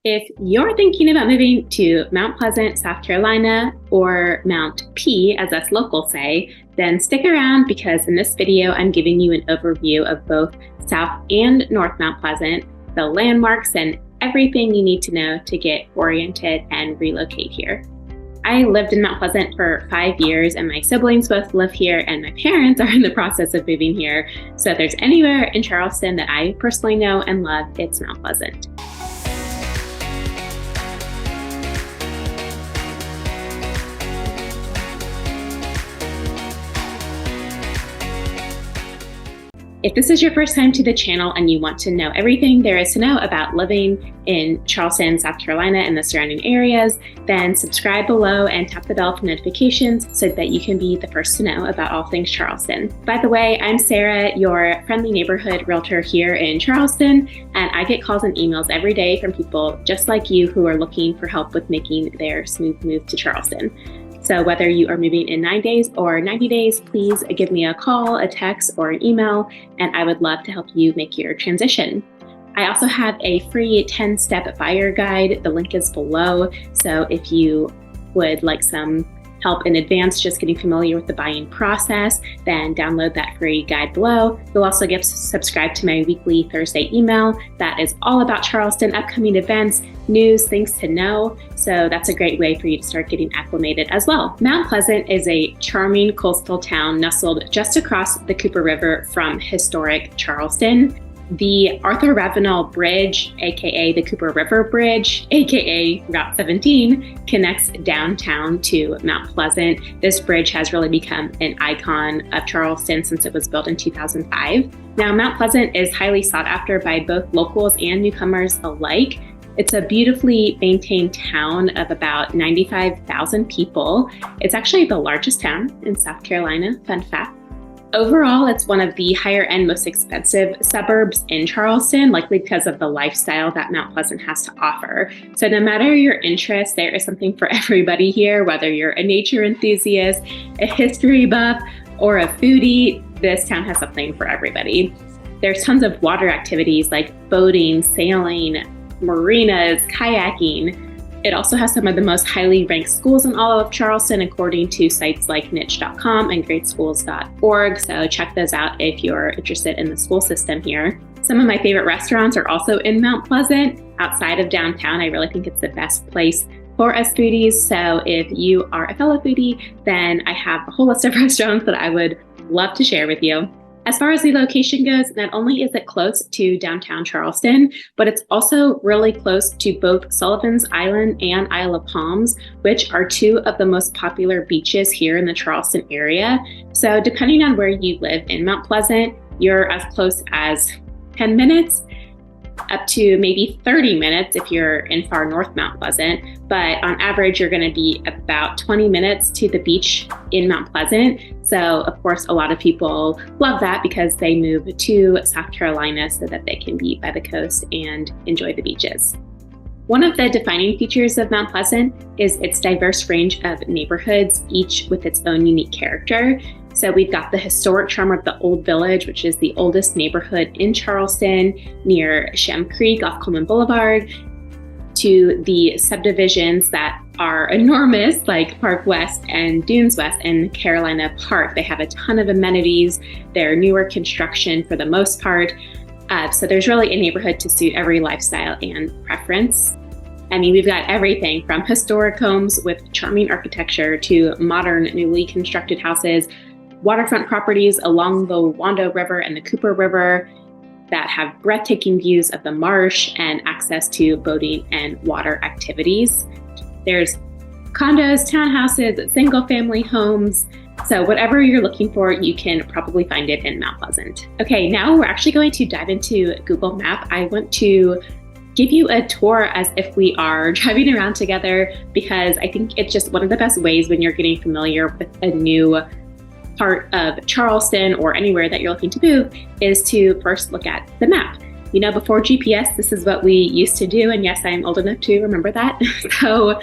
If you're thinking about moving to Mount Pleasant, South Carolina, or Mount P, as us locals say, then stick around because in this video, I'm giving you an overview of both South and North Mount Pleasant, the landmarks, and everything you need to know to get oriented and relocate here. I lived in Mount Pleasant for 5 years, and my siblings both live here, and my parents are in the process of moving here. So if there's anywhere in Charleston that I personally know and love, it's Mount Pleasant. If this is your first time to the channel and you want to know everything there is to know about living in Charleston, South Carolina, and the surrounding areas, then subscribe below and tap the bell for notifications so that you can be the first to know about all things Charleston. By the way, I'm Sarah, your friendly neighborhood realtor here in Charleston, and I get calls and emails every day from people just like you who are looking for help with making their smooth move to Charleston. So whether you are moving in 9 days or 90 days, please give me a call, a text, or an email, and I would love to help you make your transition. I also have a free 10-step buyer guide. The link is below. So if you would like some help in advance just getting familiar with the buying process, then download that free guide below. You'll also get subscribed to my weekly Thursday email that is all about Charleston, upcoming events, news, things to know. So that's a great way for you to start getting acclimated as well. Mount Pleasant is a charming coastal town nestled just across the Cooper River from historic Charleston. The Arthur Ravenel Bridge, aka the Cooper River Bridge, aka Route 17, connects downtown to Mount Pleasant. This bridge has really become an icon of Charleston since it was built in 2005. Now, Mount Pleasant is highly sought after by both locals and newcomers alike. It's a beautifully maintained town of about 95,000 people. It's actually the largest town in South Carolina, fun fact. Overall, it's one of the higher end, most expensive suburbs in Charleston, likely because of the lifestyle that Mount Pleasant has to offer. So no matter your interest, there is something for everybody here, whether you're a nature enthusiast, a history buff, or a foodie, this town has something for everybody. There's tons of water activities like boating, sailing, marinas, kayaking. It also has some of the most highly ranked schools in all of Charleston, according to sites like niche.com and greatschools.org. So check those out if you're interested in the school system here. Some of my favorite restaurants are also in Mount Pleasant. Outside of downtown, I really think it's the best place for us foodies. So if you are a fellow foodie, then I have a whole list of restaurants that I would love to share with you. As far as the location goes, not only is it close to downtown Charleston, but it's also really close to both Sullivan's Island and Isle of Palms, which are two of the most popular beaches here in the Charleston area. So depending on where you live in Mount Pleasant, you're as close as 10 minutes up to maybe 30 minutes if you're in far north Mount Pleasant. But on average, you're going to be about 20 minutes to the beach in Mount Pleasant. So of course, a lot of people love that because they move to South Carolina so that they can be by the coast and enjoy the beaches. One of the defining features of Mount Pleasant is its diverse range of neighborhoods, each with its own unique character. So we've got the historic charm of the Old Village, which is the oldest neighborhood in Charleston near Shem Creek off Coleman Boulevard, to the subdivisions that are enormous, like Park West and Dunes West and Carolina Park. They have a ton of amenities. They're newer construction for the most part. So there's really a neighborhood to suit every lifestyle and preference. I mean, we've got everything from historic homes with charming architecture to modern, newly constructed houses, waterfront properties along the Wando River and the Cooper River that have breathtaking views of the marsh and access to boating and water activities. There's condos, townhouses, single-family homes. So whatever you're looking for, you can probably find it in Mount Pleasant. Okay, now we're actually going to dive into Google Map. I want to give you a tour as if we are driving around together because I think it's just one of the best ways when you're getting familiar with a new part of Charleston or anywhere that you're looking to move is to first look at the map. You know, before GPS, this is what we used to do. And yes, I'm old enough to remember that. So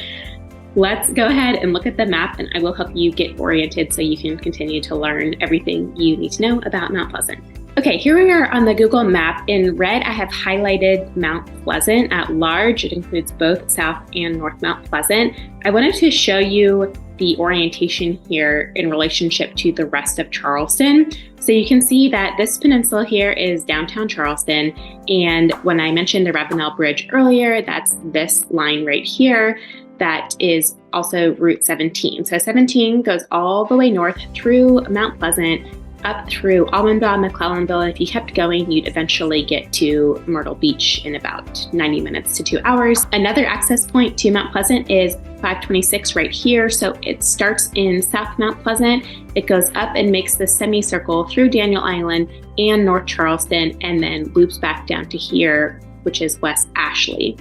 let's go ahead and look at the map and I will help you get oriented so you can continue to learn everything you need to know about Mount Pleasant. Okay, here we are on the Google map. In red, I have highlighted Mount Pleasant at large. It includes both South and North Mount Pleasant. I wanted to show you the orientation here in relationship to the rest of Charleston. So you can see that this peninsula here is downtown Charleston. And when I mentioned the Ravenel Bridge earlier, that's this line right here. That is also Route 17. So 17 goes all the way north through Mount Pleasant, up through Almondville, McClellanville. If you kept going, you'd eventually get to Myrtle Beach in about 90 minutes to 2 hours. Another access point to Mount Pleasant is 526 right here. So it starts in South Mount Pleasant. It goes up and makes the semicircle through Daniel Island and North Charleston, and then loops back down to here, which is West Ashley.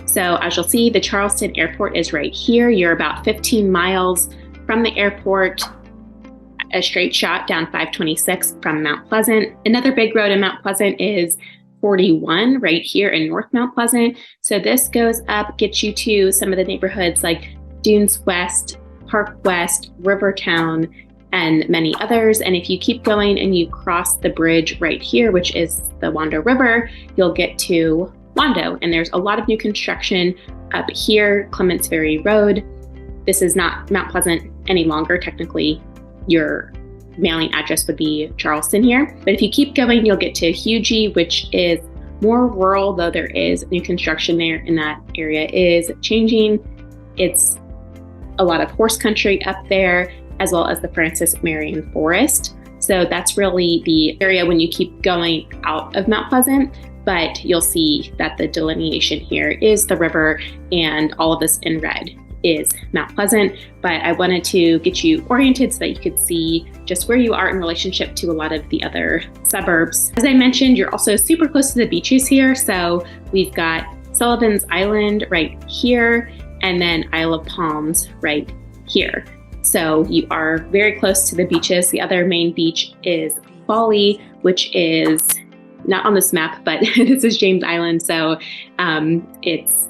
So as you'll see, the Charleston Airport is right here. You're about 15 miles from the airport, a straight shot down 526 from Mount Pleasant. Another big road in Mount Pleasant is 41 right here in North Mount Pleasant. So this goes up, gets you to some of the neighborhoods like Dunes West, Park West, Rivertown, and many others. And if you keep going and you cross the bridge right here, which is the Wando River, you'll get to Wando. And there's a lot of new construction up here, Clements Ferry Road. This is not Mount Pleasant any longer. Technically, your mailing address would be Charleston here. But if you keep going, you'll get to Hugie, which is more rural, though there is new construction there, and that area is changing. It's a lot of horse country up there, as well as the Francis Marion Forest. So that's really the area when you keep going out of Mount Pleasant. But you'll see that the delineation here is the river, and all of this in red is Mount Pleasant. But I wanted to get you oriented so that you could see just where you are in relationship to a lot of the other suburbs. As I mentioned, you're also super close to the beaches here. So we've got Sullivan's Island right here, and then Isle of Palms right here. So you are very close to the beaches. The other main beach is Folly, which is not on this map, but this is James Island. So it's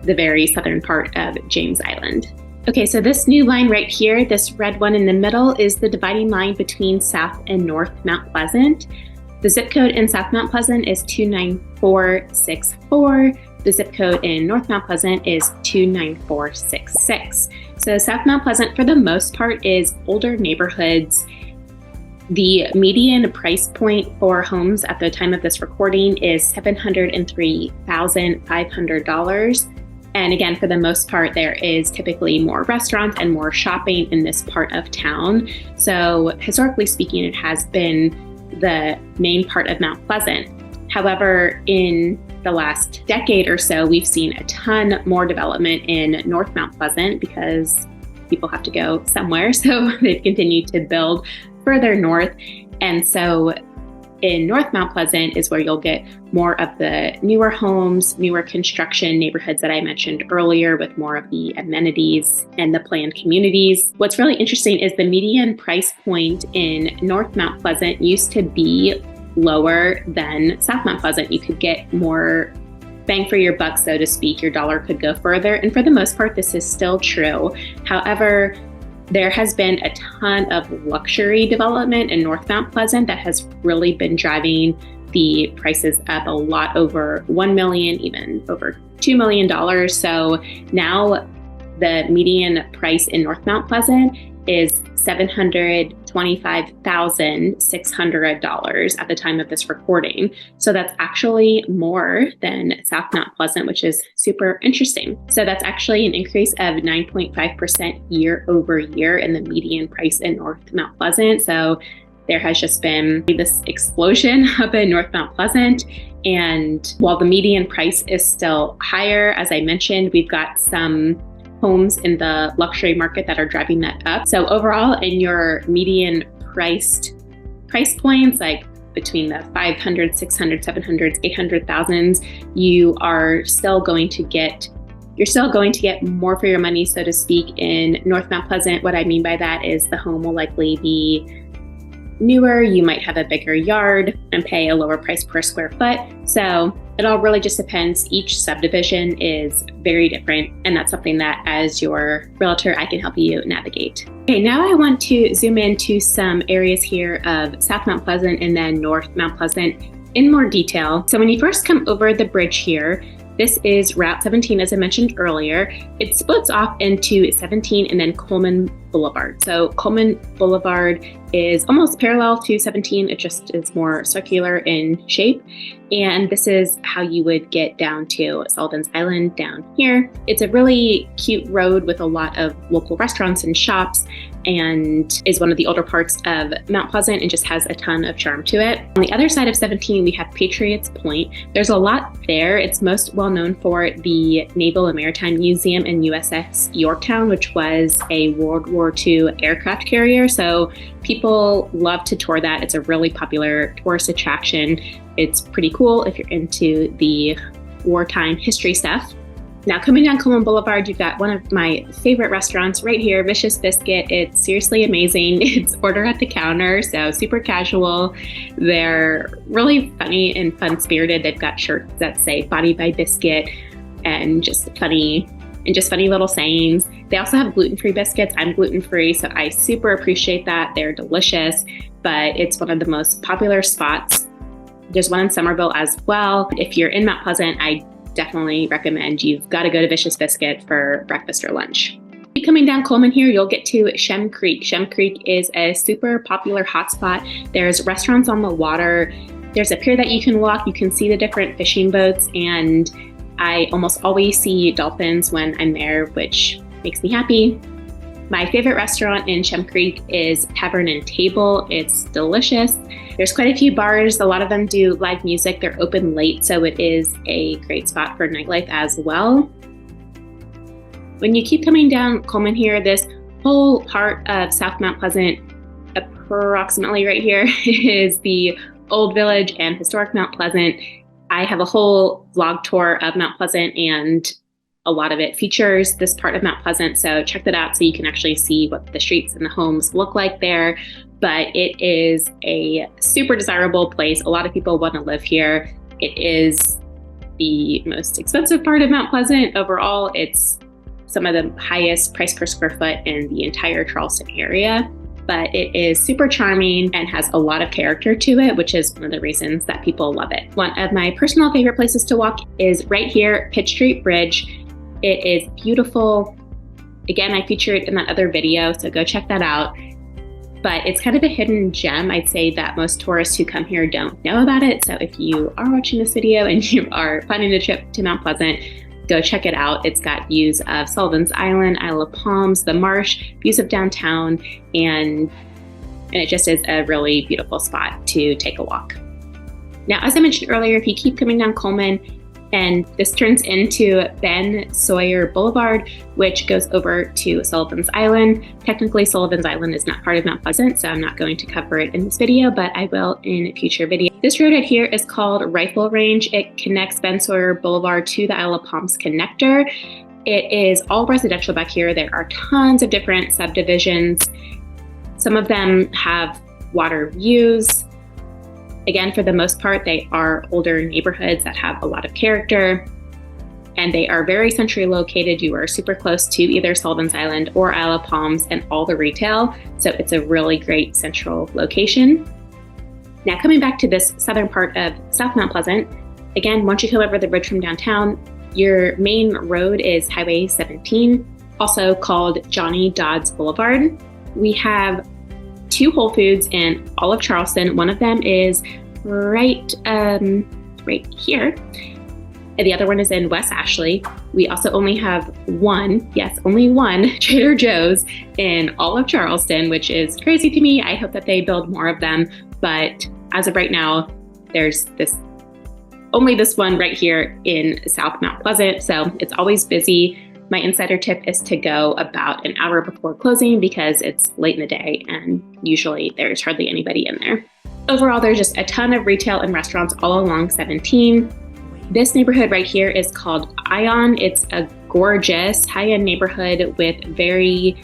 the very southern part of James Island. Okay, so this new line right here, this red one in the middle, is the dividing line between South and North Mount Pleasant. The zip code in South Mount Pleasant is 29464. The zip code in North Mount Pleasant is 29466. So South Mount Pleasant, for the most part, is older neighborhoods. The median price point for homes at the time of this recording is $703,500. And again, for the most part, there is typically more restaurants and more shopping in this part of town. So historically speaking, it has been the main part of Mount Pleasant. However, in the last decade or so, we've seen a ton more development in North Mount Pleasant because people have to go somewhere. So they've continued to build further north. And so in North Mount Pleasant is where you'll get more of the newer homes, newer construction neighborhoods that I mentioned earlier, with more of the amenities and the planned communities. What's really interesting is the median price point in North Mount Pleasant used to be lower than South Mount Pleasant. You could get more bang for your buck, so to speak. Your dollar could go further. And for the most part, this is still true. However, there has been a ton of luxury development in North Mount Pleasant that has really been driving the prices up a lot, over $1 million, even over $2 million. So now the median price in North Mount Pleasant is $725,600 at the time of this recording. So that's actually more than South Mount Pleasant, which is super interesting. So that's actually an increase of 9.5% year over year in the median price in North Mount Pleasant. So there has just been this explosion up in North Mount Pleasant. And while the median price is still higher, as I mentioned, we've got some homes in the luxury market that are driving that up. So overall, in your median price points, like between the 500, 600, 700, 800,000s, you are still going to get more for your money, so to speak, in North Mount Pleasant. What I mean by that is the home will likely be newer. You might have a bigger yard and pay a lower price per square foot. So It all really just depends. Each subdivision is very different, and that's something that as your realtor, I can help you navigate. Okay, now I want to zoom into some areas here of South Mount Pleasant and then North Mount Pleasant in more detail. So when you first come over the bridge here, this is Route 17, as I mentioned earlier. It splits off into 17 and then Coleman Boulevard. So Coleman Boulevard is almost parallel to 17. It just is more circular in shape. And this is how you would get down to Sullivan's Island down here. It's a really cute road with a lot of local restaurants and shops, and is one of the older parts of Mount Pleasant and just has a ton of charm to it. On the other side of 17, we have Patriots Point. There's a lot there. It's most well known for the Naval and Maritime Museum and USS Yorktown, which was a World War II aircraft carrier. So people love to tour that. It's a really popular tourist attraction. It's pretty cool if you're into the wartime history stuff. Now, coming down Coleman Boulevard, you've got one of my favorite restaurants right here, Vicious Biscuit. It's seriously amazing. It's order at the counter, so super casual. They're really funny and fun-spirited. They've got shirts that say "Body by Biscuit" and just funny little sayings. They also have gluten-free biscuits. I'm gluten-free, so I super appreciate that. They're delicious, but it's one of the most popular spots. There's one in Somerville as well. If you're in Mount Pleasant, I definitely recommend you've got to go to Vicious Biscuit for breakfast or lunch. Keep coming down Coleman here, you'll get to Shem Creek. Shem Creek is a super popular hotspot. There's restaurants on the water. There's a pier that you can walk. You can see the different fishing boats, and I almost always see dolphins when I'm there, which makes me happy. My favorite restaurant in Shem Creek is Tavern and Table. It's delicious. There's quite a few bars. A lot of them do live music. They're open late, so it is a great spot for nightlife as well. When you keep coming down Coleman here, this whole part of South Mount Pleasant, approximately right here, is the Old Village and Historic Mount Pleasant. I have a whole vlog tour of Mount Pleasant, and a lot of it features this part of Mount Pleasant, so check that out so you can actually see what the streets and the homes look like there. But it is a super desirable place. A lot of people want to live here. It is the most expensive part of Mount Pleasant. Overall, it's some of the highest price per square foot in the entire Charleston area. But it is super charming and has a lot of character to it, which is one of the reasons that people love it. One of my personal favorite places to walk is right here, Pitt Street Bridge. It is beautiful. Again, I featured it in that other video, so go check that out. But it's kind of a hidden gem. I'd say that most tourists who come here don't know about it. So if you are watching this video and you are planning a trip to Mount Pleasant, go check it out. It's got views of Sullivan's Island, Isle of Palms, the marsh, views of downtown, and it just is a really beautiful spot to take a walk. Now, as I mentioned earlier, if you keep coming down Coleman, and this turns into Ben Sawyer Boulevard, which goes over to Sullivan's Island. Technically, Sullivan's Island is not part of Mount Pleasant, so I'm not going to cover it in this video, but I will in a future video. This road right here is called Rifle Range. It connects Ben Sawyer Boulevard to the Isle of Palms connector. It is all residential back here. There are tons of different subdivisions. Some of them have water views. Again, for the most part, they are older neighborhoods that have a lot of character, and they are very centrally located. You are super close to either Sullivan's Island or Isle of Palms and all the retail, so it's a really great central location. Now, coming back to this southern part of South Mount Pleasant, again, once you come over the bridge from downtown, your main road is Highway 17, also called Johnnie Dodds Boulevard. We have two Whole Foods in all of Charleston. One of them is right here, and the other one is in West Ashley. We also only have only one Trader Joe's in all of Charleston, which is crazy to me. I hope that they build more of them, but as of right now, there's only this one right here in South Mount Pleasant, so it's always busy. My insider tip is to go about an hour before closing because it's late in the day and usually there's hardly anybody in there. Overall, there's just a ton of retail and restaurants all along 17. This neighborhood right here is called Ion. It's a gorgeous high-end neighborhood with very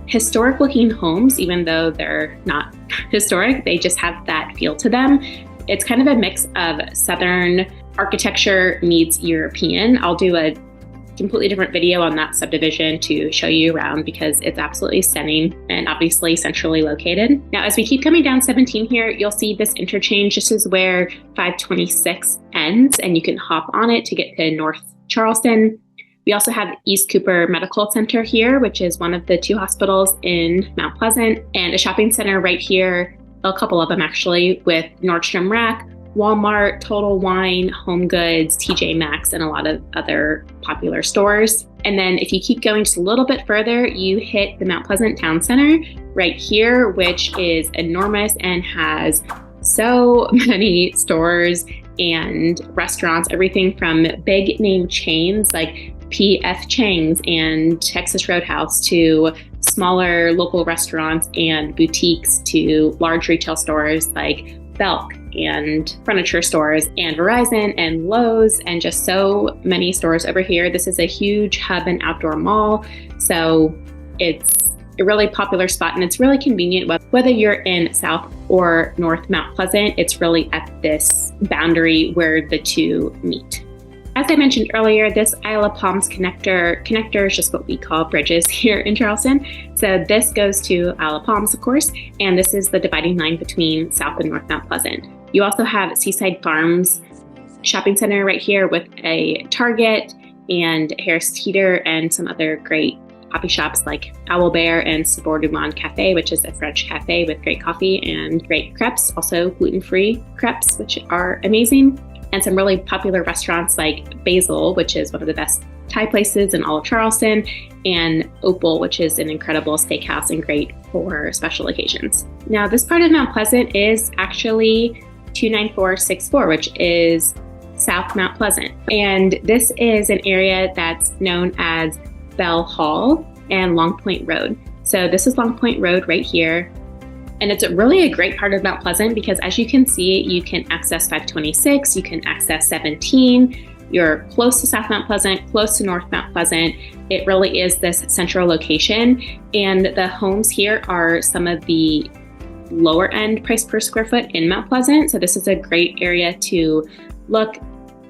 historic looking homes, even though they're not historic, they just have that feel to them. It's kind of a mix of Southern architecture meets European. I'll do a completely different video on that subdivision to show you around because it's absolutely stunning and obviously centrally located. Now, as we keep coming down 17 here, you'll see this interchange. This is where 526 ends, and you can hop on it to get to North Charleston. We also have East Cooper Medical Center here, which is one of the 2 hospitals in Mount Pleasant, and a shopping center right here, a couple of them actually, with Nordstrom Rack, Walmart, Total Wine, Home Goods, TJ Maxx, and a lot of other popular stores. And then if you keep going just a little bit further, you hit the Mount Pleasant Town Center right here, which is enormous and has so many stores and restaurants, everything from big name chains like P.F. Chang's and Texas Roadhouse to smaller local restaurants and boutiques to large retail stores like Belk and furniture stores and Verizon and Lowe's and just so many stores over here. This is a huge hub and outdoor mall. So it's a really popular spot and it's really convenient whether you're in South or North Mount Pleasant. It's really at this boundary where the 2 meet. As I mentioned earlier, this Isle of Palms connector is just what we call bridges here in Charleston. So this goes to Isle of Palms, of course, and this is the dividing line between South and North Mount Pleasant. You also have Seaside Farms shopping center right here with a Target and Harris Teeter and some other great coffee shops like Owl Bear and Sabor du Monde Cafe, which is a French cafe with great coffee and great crepes, also gluten-free crepes, which are amazing. And some really popular restaurants like Basil, which is one of the best Thai places in all of Charleston, and Opal, which is an incredible steakhouse and great for special occasions. Now, this part of Mount Pleasant is actually 29464, which is South Mount Pleasant. And this is an area that's known as Bell Hall and Long Point Road. So this is Long Point Road right here. And it's really a great part of Mount Pleasant because as you can see, you can access 526, you can access 17, you're close to South Mount Pleasant, close to North Mount Pleasant. It really is this central location. And the homes here are some of the lower end price per square foot in Mount Pleasant. So this is a great area to look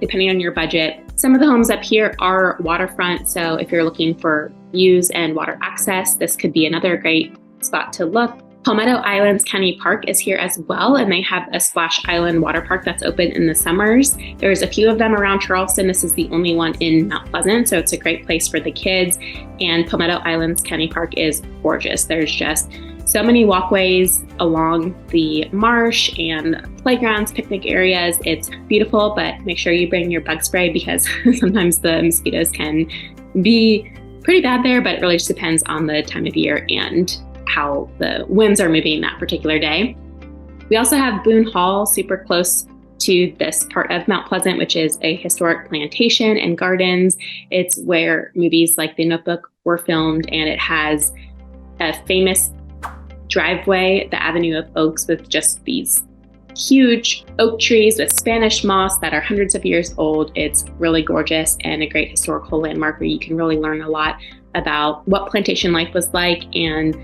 depending on your budget. Some of the homes up here are waterfront. So if you're looking for views and water access, this could be another great spot to look. Palmetto Islands County Park is here as well, and they have a Splash Island water park that's open in the summers. There's a few of them around Charleston. This is the only one in Mount Pleasant, so it's a great place for the kids. And Palmetto Islands County Park is gorgeous. There's just so many walkways along the marsh and playgrounds, picnic areas. It's beautiful, but make sure you bring your bug spray because sometimes the mosquitoes can be pretty bad there, but it really just depends on the time of year and how the winds are moving that particular day. We also have Boone Hall super close to this part of Mount Pleasant, which is a historic plantation and gardens. It's where movies like The Notebook were filmed, and it has a famous driveway, the Avenue of Oaks, with just these huge oak trees with Spanish moss that are hundreds of years old. It's really gorgeous and a great historical landmark where you can really learn a lot about what plantation life was like and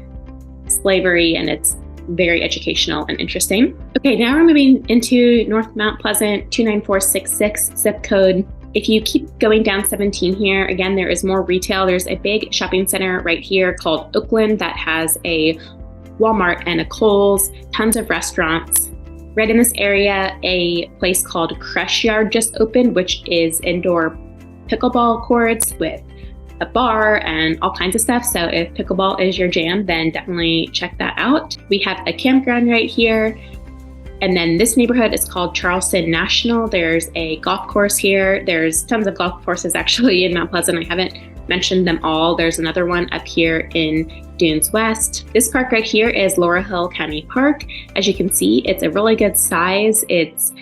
slavery, and it's very educational and interesting. Okay, now we're moving into North Mount Pleasant, 29466 zip code. If you keep going down 17 here, again, there is more retail. There's a big shopping center right here called Oakland that has a Walmart and a Kohl's, tons of restaurants. Right in this area, a place called Crush Yard just opened, which is indoor pickleball courts with a bar and all kinds of stuff. So if pickleball is your jam, then definitely check that out. We have a campground right here. And then this neighborhood is called Charleston National. There's a golf course here. There's tons of golf courses actually in Mount Pleasant. I haven't mentioned them all. There's another one up here in Dunes West. This park right here is Laurel Hill County Park. As you can see, it's a really good size. It's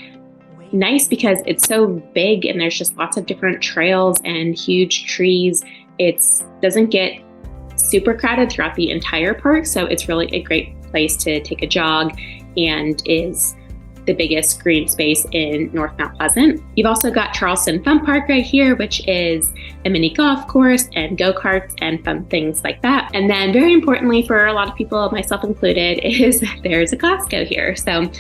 nice because it's so big and there's just lots of different trails and huge trees. It doesn't get super crowded throughout the entire park, so it's really a great place to take a jog and is the biggest green space in North Mount Pleasant. You've also got Charleston Fun Park right here, which is a mini golf course and go-karts and fun things like that. And then very importantly for a lot of people, myself included, is there's a Costco here. So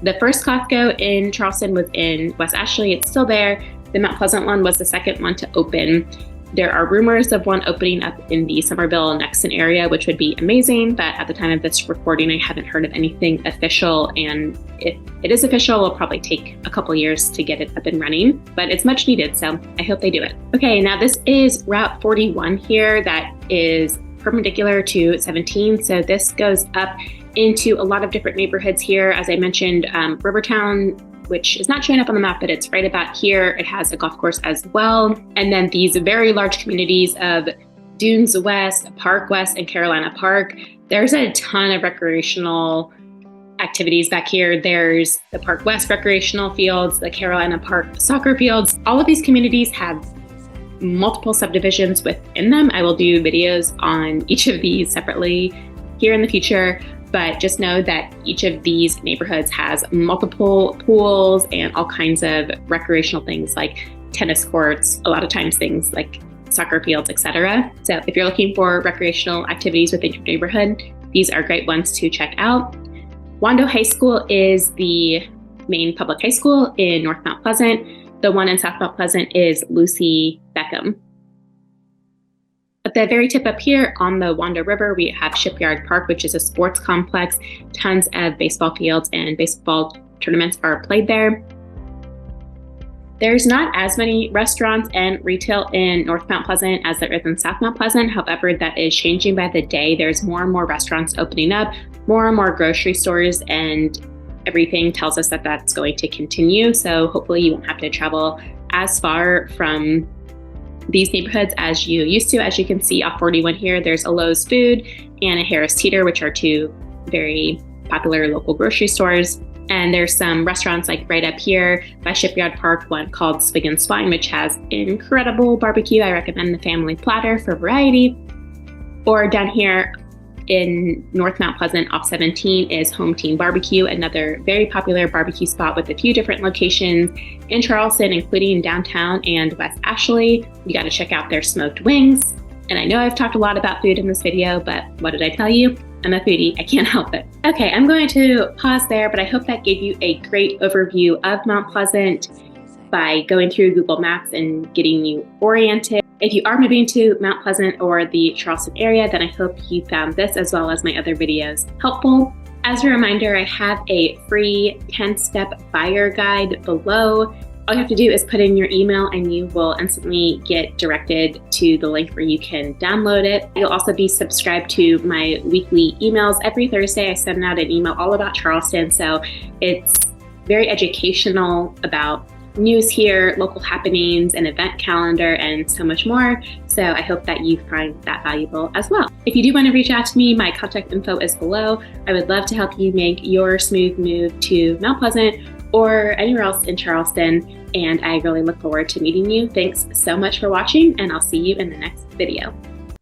The first Costco in Charleston was in West Ashley. It's still there. The Mount Pleasant one was the second one to open. There are rumors of one opening up in the Somerville, Nexton area, which would be amazing. But at the time of this recording, I haven't heard of anything official. And if it is official, it'll probably take a couple years to get it up and running, but it's much needed. So I hope they do it. Okay, now this is Route 41 here. That is perpendicular to 17. So this goes up into a lot of different neighborhoods here. As I mentioned, Rivertown, which is not showing up on the map, but it's right about here. It has a golf course as well. And then these very large communities of Dunes West, Park West, and Carolina Park. There's a ton of recreational activities back here. There's the Park West recreational fields, the Carolina Park soccer fields. All of these communities have multiple subdivisions within them. I will do videos on each of these separately here in the future. But just know that each of these neighborhoods has multiple pools and all kinds of recreational things like tennis courts, a lot of times things like soccer fields, etc. So if you're looking for recreational activities within your neighborhood, these are great ones to check out. Wando High School is the main public high school in North Mount Pleasant. The one in South Mount Pleasant is Lucy Beckham. At the very tip up here on the Wando River, we have Shipyard Park, which is a sports complex. Tons of baseball fields and baseball tournaments are played there. There's not as many restaurants and retail in North Mount Pleasant as there is in South Mount Pleasant. However, that is changing by the day. There's more and more restaurants opening up, more and more grocery stores, and everything tells us that that's going to continue. So hopefully you won't have to travel as far from these neighborhoods as you used to. As you can see off 41 here, there's a Lowe's Food and a Harris Teeter, which are two very popular local grocery stores. And there's some restaurants like right up here by Shipyard Park, one called Swig and Swine, which has incredible barbecue. I recommend the family platter for variety. Or down here in North Mount Pleasant off 17 is Home Team Barbecue, another very popular barbecue spot with a few different locations in Charleston, including downtown and West Ashley. You got to check out their smoked wings. And I know I've talked a lot about food in this video, but what did I tell you? I'm a foodie, I can't help it. Okay, I'm going to pause there, but I hope that gave you a great overview of Mount Pleasant by going through Google Maps and getting you oriented. If you are moving to Mount Pleasant or the Charleston area, then I hope you found this as well as my other videos helpful. As a reminder, I have a free 10-step buyer guide below. All you have to do is put in your email and you will instantly get directed to the link where you can download it. You'll also be subscribed to my weekly emails. Every Thursday I send out an email all about Charleston, so it's very educational about news here, local happenings, an event calendar, and so much more. So I hope that you find that valuable as well. If you do want to reach out to me, my contact info is below. I would love to help you make your smooth move to Mount Pleasant or anywhere else in Charleston, and I really look forward to meeting you. Thanks so much for watching, and I'll see you in the next video.